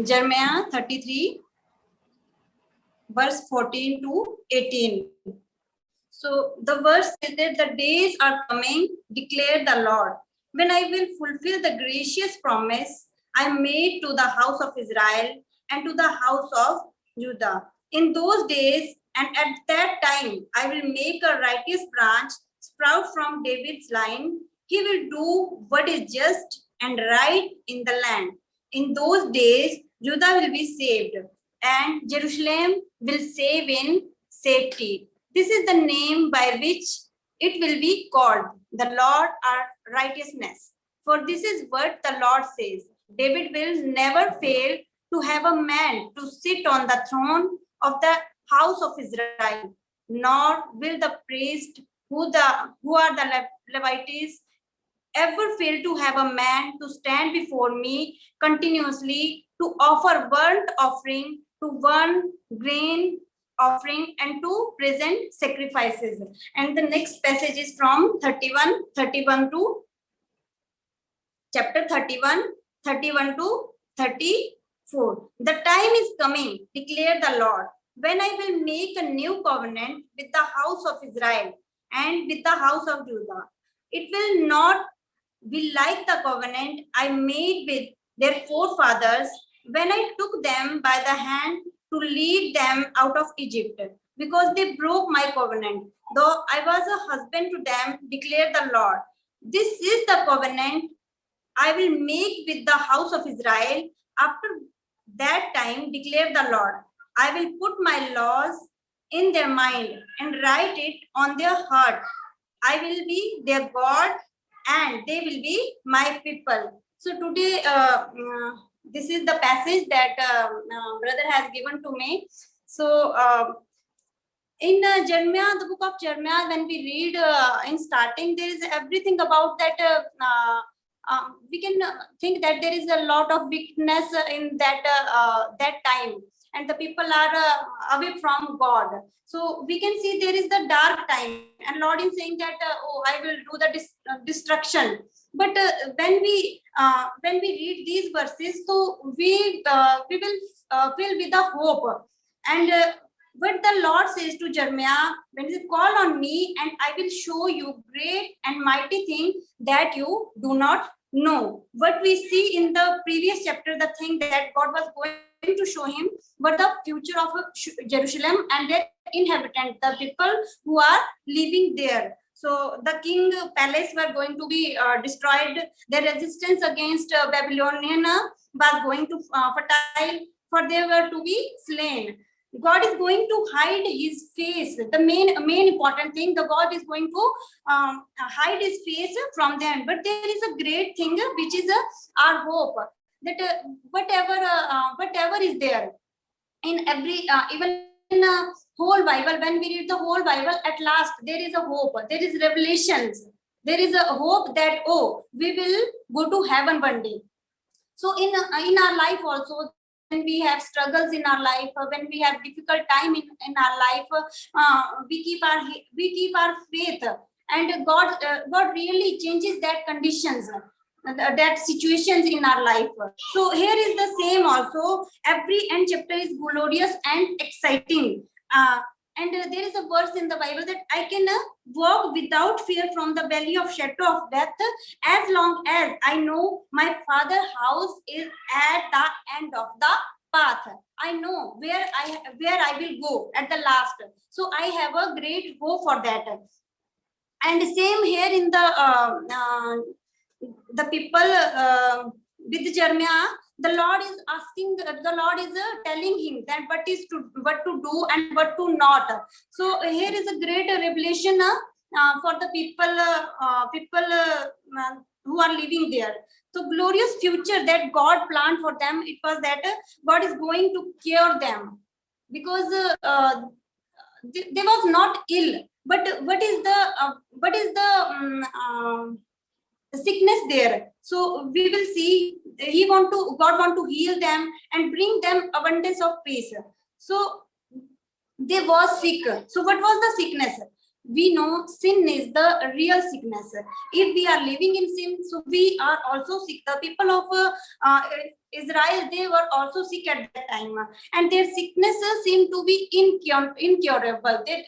Jeremiah 33, verse 14 to 18. So the verse says that the days are coming, declare the Lord, when I will fulfill the gracious promise I made to the house of Israel and to the house of Judah. In those days and at that time, I will make a righteous branch sprout from David's line. He will do what is just and right in the land. In those days, Judah will be saved and Jerusalem will save in safety. This is the name by which it will be called, the Lord our righteousness. For this is what the Lord says, David will never fail to have a man to sit on the throne of the house of Israel, nor will the priest who are the Levites ever fail to have a man to stand before me continuously to offer burnt offering, to burn grain offering, and to present sacrifices. And the next passage is from 31 to chapter 31 to 34. The time is coming, declare the Lord, when I will make a new covenant with the house of Israel and with the house of Judah. It will not be like the covenant I made with their forefathers when I took them by the hand to lead them out of Egypt, because they broke my covenant, though I was a husband to them, declared the Lord. This is the covenant I will make with the house of Israel after that time, declared the Lord. I will put my laws in their mind and write it on their heart. I will be their God and they will be my people. So today, this is the passage that brother has given to me. So in Jeremiah, the book of Jeremiah, when we read in starting, there is everything about that. We can think that there is a lot of weakness in that time, and the people are away from God. So we can see there is the dark time, and Lord is saying that, oh, I will do the destruction. But when we read these verses, so we will fill with the hope. And what the Lord says to Jeremiah, when he call on me, and I will show you great and mighty thing that you do not know. What we see in the previous chapter, the thing that God was going to show him, but the future of Jerusalem and their inhabitants, the people who are living there. So the king palace were going to be destroyed. The resistance against Babylonian was going to fertile, for they were to be slain. God is going to hide his face. The main important thing, the God is going to hide his face from them. But there is a great thing which is our hope, that whatever is there in every even in a whole Bible, when we read the whole Bible, at last there is a hope, there is revelations, there is a hope that, oh, we will go to heaven one day. So in our life also, when we have struggles in our life, when we have difficult time in our life, we keep our faith, and God really changes that conditions, that situations in our life. So here is the same also. Every end chapter is glorious and exciting. And there is a verse in the Bible that I can walk without fear from the valley of shadow of death, as long as I know my Father's house is at the end of the path. I know where I will go at the last. So I have a great hope for that. And same here in the people with Jeremiah, the Lord is asking, the Lord is telling him that what to do and what to not. So here is a great revelation for the people who are living there. So glorious future that God planned for them, it was that God is going to cure them, because they was not ill, but what is the sickness there. So we will see God want to heal them and bring them abundance of peace. So they was sick. So what was the sickness? we know sin is the real sickness. If we are living in sin, so we are also sick. The people of Israel, they were also sick at that time, and their sicknesses seem to be incurable. It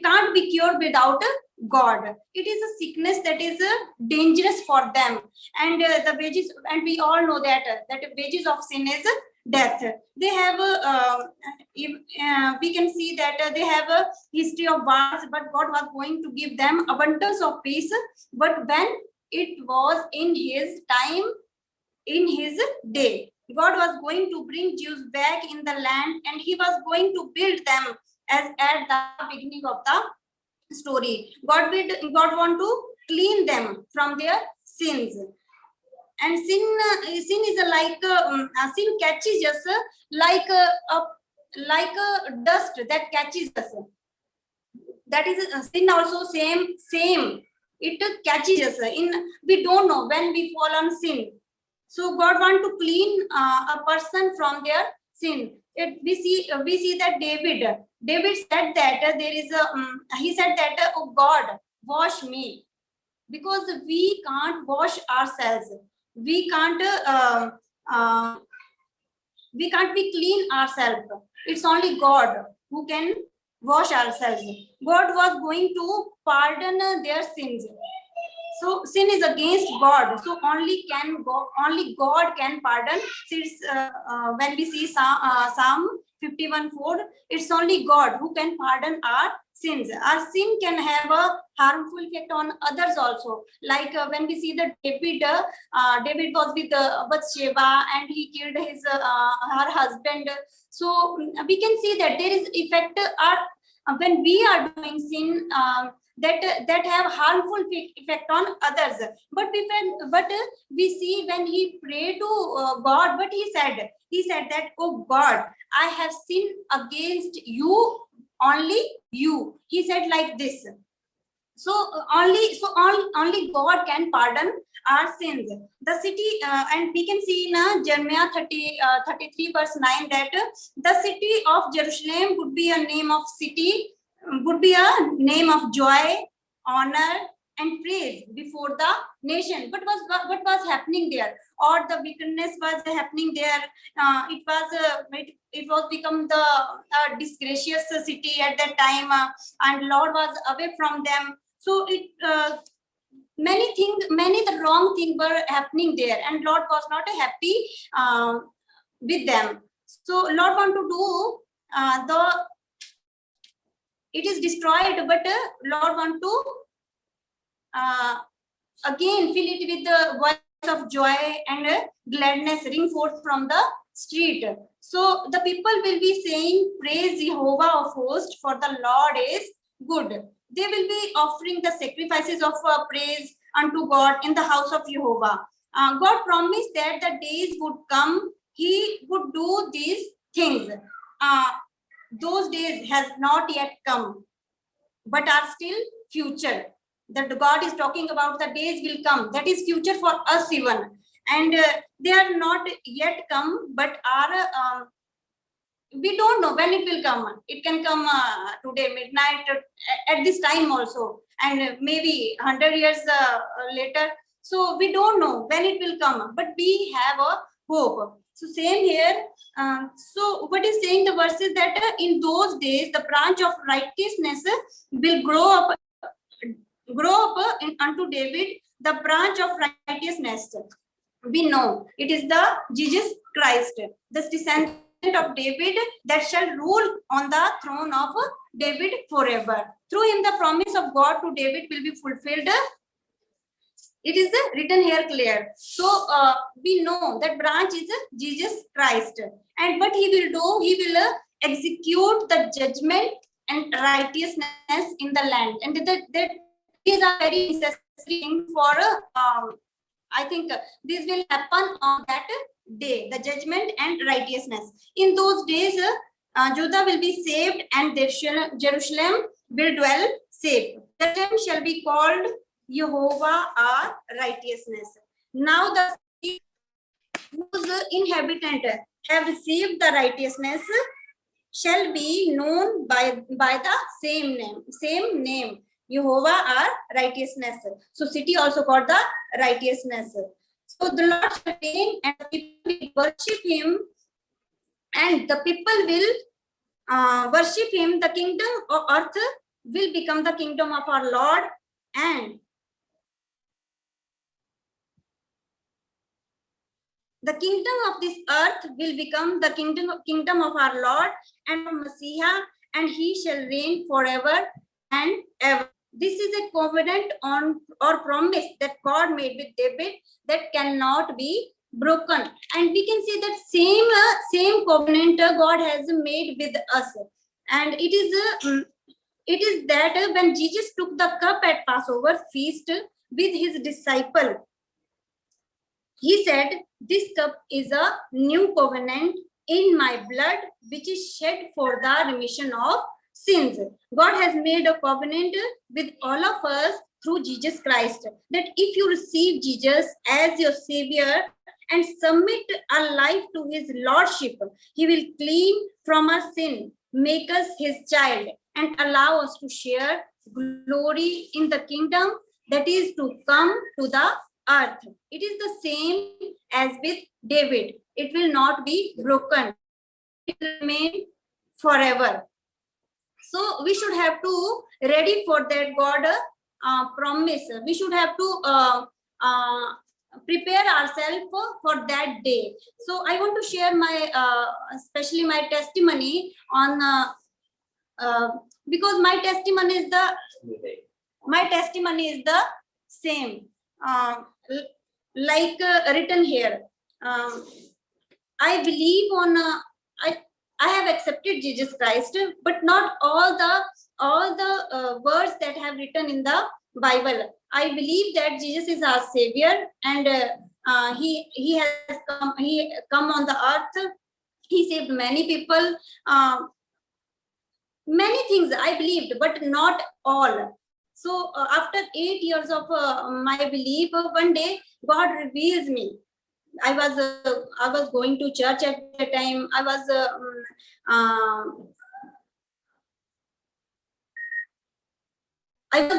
can't be cured without God. It is a sickness that is dangerous for them, and the wages. And we all know that that the wages of sin is death. They have we can see that they have a history of wars, but God was going to give them abundance of peace. But when it was in His time, in His day, God was going to bring Jews back in the land, and He was going to build them as at the beginning of the story. God want to clean them from their sins. And sin is sin catches us like a dust that catches us. That is sin also same. It catches us in, we don't know when we fall on sin. So God want to clean a person from their sin. We see that David said that there is a he said that oh God, wash me, because we can't wash ourselves. We can't we can't be clean ourselves. It's only God who can wash ourselves. God was going to pardon their sins. So sin is against God. So only God can pardon. Since when we see Psalm 51:4, it's only God who can pardon our sins. Our sin can have a harmful effect on others also. Like when we see that David was with Bathsheba and he killed his her husband. So we can see that there is effect when we are doing sin. That have harmful effect on others. But we see when he prayed to God, but he said that, oh God, I have sinned against you, only you. He said like this. So only God can pardon our sins. The city, and we can see in Jeremiah 33 verse 9 that the city of Jerusalem would be a name of city, would be a name of joy, honor, and praise before the nation. What was happening there? Or the wickedness was happening there. It was become the disgracious city at that time, and Lord was away from them. So many the wrong things were happening there, and Lord was not happy with them. So Lord want to do it is destroyed, but Lord want to again fill it with the voice of joy and gladness ring forth from the street. So the people will be saying, praise Jehovah of hosts, for the Lord is good. They will be offering the sacrifices of praise unto God in the house of Jehovah. God promised that the days would come, He would do these things. Those days has not yet come, but are still future. That God is talking about the days will come. That is future for us even. And they are not yet come, but are we don't know when it will come. It can come today midnight at this time also, and maybe 100 years later. So we don't know when it will come, but we have a hope. So same here. So what is saying the verse is that in those days the branch of righteousness will grow up unto David, the branch of righteousness. We know it is the Jesus Christ, the descendant of David, that shall rule on the throne of David forever. Through him the promise of God to David will be fulfilled. It is written here clear. So we know that branch is Jesus Christ, and what he will do, he will execute the judgment and righteousness in the land, and that these are very necessary for I think this will happen on that day, the judgment and righteousness. In those days, Judah will be saved, and Jerusalem will dwell safe. The name shall be called Jehovah our righteousness. Now the whose inhabitant have received the righteousness shall be known by the same name. Jehovah our righteousness. So city also called the righteousness. So the Lord shall reign, and the people will worship him, and the people will worship him. The kingdom of earth will become the kingdom of our Lord, and the kingdom of this earth will become the kingdom of our Lord and of Messiah, and he shall reign forever and ever. This is a covenant on or promise that God made with David that cannot be broken. And we can see that same covenant God has made with us. And it is that when Jesus took the cup at Passover feast with his disciple, he said, "This cup is a new covenant in my blood, which is shed for the remission of sins." God has made a covenant with all of us through Jesus Christ, that if you receive Jesus as your Savior and submit our life to his Lordship, he will clean from our sin, make us his child, and allow us to share glory in the kingdom that is to come to the earth. It is the same as with David. It will not be broken. It will remain forever. So we should have to ready for that God promise. We should have to prepare ourselves for that day. So I want to share my especially my testimony on because my testimony is the same like written here. I believe on I have accepted Jesus Christ, but not all the words that have written in the Bible. I believe that Jesus is our Savior, and he has come on the earth. He saved many people. Many things I believed, but not all. So after 8 years of my belief, one day God reveals me. I was going to church at the time. I was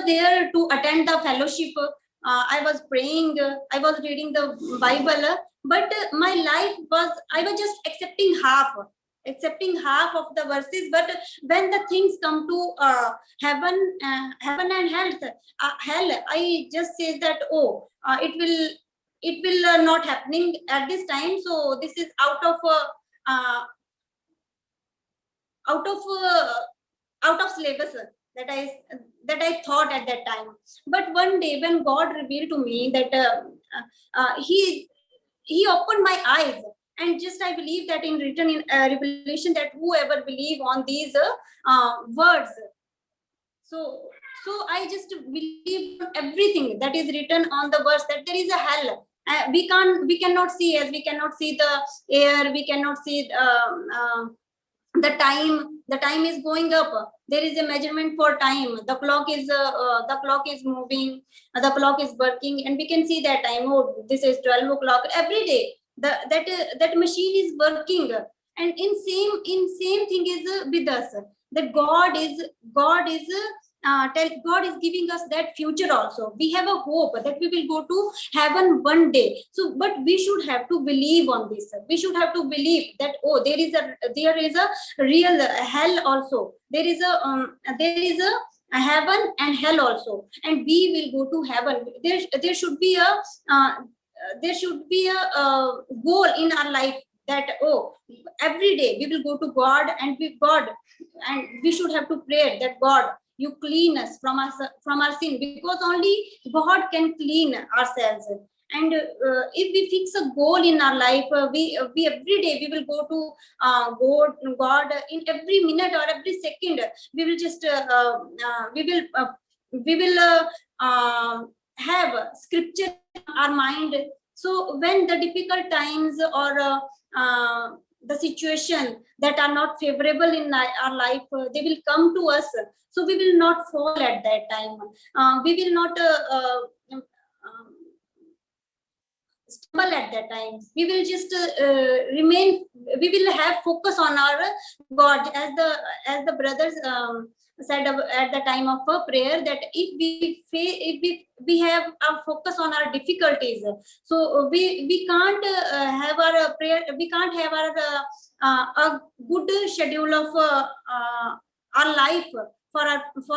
there to attend the fellowship. I was praying. I was reading the Bible. But my life was, I was just accepting half of the verses. But when the things come to heaven and hell, I just say that, oh, it will not happening at this time. So this is out of out of syllabus that I thought at that time. But one day when God revealed to me that he opened my eyes, and just I believe that in written in Revelation that whoever believe on these words, so I just believe everything that is written on the verse, that there is a hell. We cannot see, as we cannot see the air, we cannot see the time is going up. There is a measurement for time. The clock is moving, the clock is working, and we can see that time. Oh, this is 12 o'clock. Every day that machine is working, and in same thing is with us, that God is God is giving us that future also. We have a hope that we will go to heaven one day. So, but we should have to believe on this. We should have to believe that, oh, there is a real hell also. There is a heaven and hell also, and we will go to heaven. There should be a goal in our life, that, oh, every day we will go to God, and we should have to pray that, God, you clean us from our sin, because only God can clean ourselves. And if we fix a goal in our life, we every day we will go to God in every minute or every second. We will just we will have scripture in our mind. So when the difficult times or the situation that are not favorable in our life, they will come to us. So we will not fall at that time. We will not stumble at that time. We will just we will have focus on our God, as the brothers said at the time of prayer, that if we have our focus on our difficulties, so we can't have our prayer, we can't have our a good schedule of our life for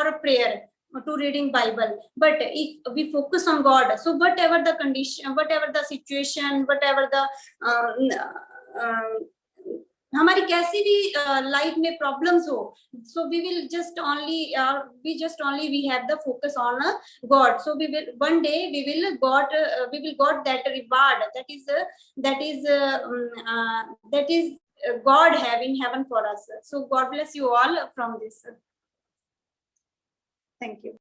a prayer, to reading Bible. But if we focus on God, so whatever the condition, whatever the situation, whatever the हमारी कैसी भी life में problems हो, so we will just only we have the focus on God, so we will one day we will got that reward, that is God have in heaven for us. So God bless you all from this. Thank you.